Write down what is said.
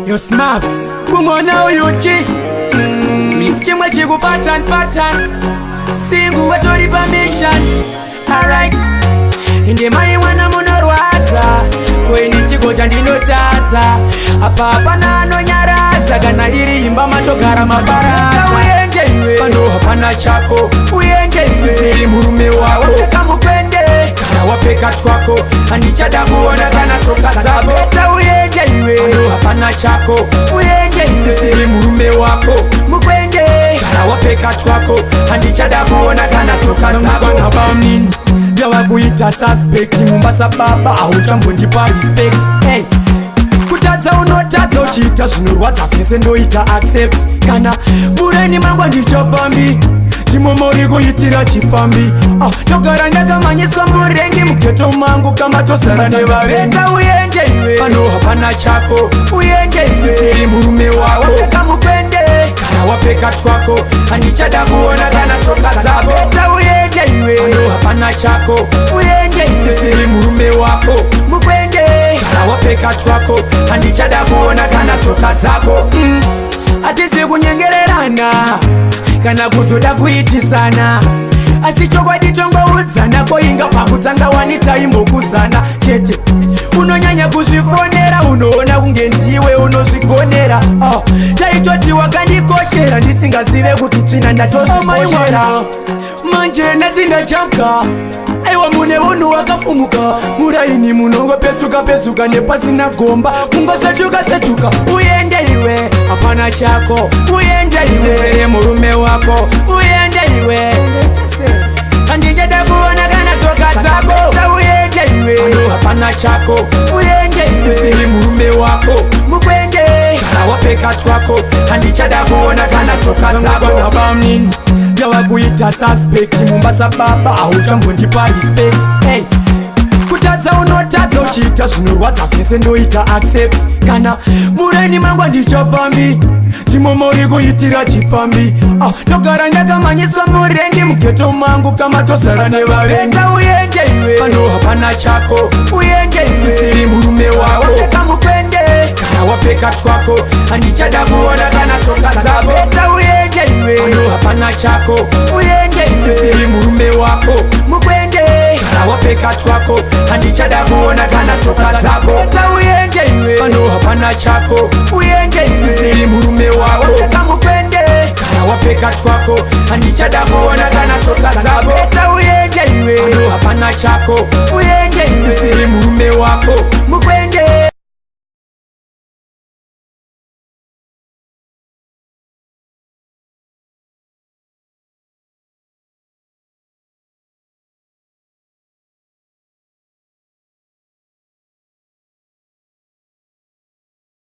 Yo Smurfs, kumona uyuchi chimwe chiku pattern singu watori permission. Alright, inde mai mwana munorwadza koini chigoja ndinotadza apa hapana anonyaradza kana iri imba matogara mabaradza. Uende iwe pano hapana chako, uende iwe siri murume wako wapeka mukwende kana wapeka twako handichada kuona kana toka zako. Uende iwe pano hapana chako, uende iwe siri murume wako mukwende kana wapeka twako handichada kuona kana toka zako. Nabamnini Dawa kuita suspect Mombasa baba auchambondipa respect. Hey, kutadza unotadza uchiita zvinorwadza zvese ndoita accept. Kana bureni mangwa ndichovambi chimomori kuitira chipfambi. Ndogara ndakamanyiswa murengi mugeto mangu kama tozara nevavengi. Uende iwe pano hapana chako, uende iwe siri murume wako wapeka mukwende kana wapeka twako handichada kuona kana toka zako. Uende iwe pano hapana chako, uende iwe siri murume wako mukwende kana wapeka twako handichada kuona kana toka zako. Atisi kunyengererana kana kuzoda kuitisana, asi chokwadi tongoudzana koinga pakutanga wanitaimbokudzana chete. Unonyanya kuzvifonera unoona kunge ndiwe unozvigonera. Taitoti wakandikoshera ndisingazive kuti tsvina ndatozvikoshera. Manje nasindachamka aiwa mune unhu wakafumuka muraini munongopesuka nepasina gomba kungosvetuka. Uende iwe hapana chako, uende iwe sere murume wako uende iwe handichada kuona kana toka zako. Uende iwe pano hapana chako, uende iwe siri murume wako mukwende kana wapeka twako handichada kuona kana toka zako. Nabamnini Dawa kuita suspect Mombasa baba auchambondipa respect. Hey, kutadza unotadza uchiita zvinorwadza zvese ndoita accept. Kana bureni mangwa ndichovambi chimomori kuitira chipfambi. Ndogara ndakamanyiswa murengi mugeto mangu kama tozara nevavengi. Uende iwe pano hapana chako, uende iwe siri murume wako wapeka mukwende kana wapeka twako handichada kuona kana toka zako. Uende iwe pano hapana chako, uende iwe siri murume wako mukwende kana wapeka twako handichada kuona kana toka zako. Uende iwe pano hapana chako, uende iwe siri murume wako wapeka mukwende kana wapeka twako handichada kuona kana toka zako. Uende iwe pano hapana chako, uende iwe siri murume wako mukwende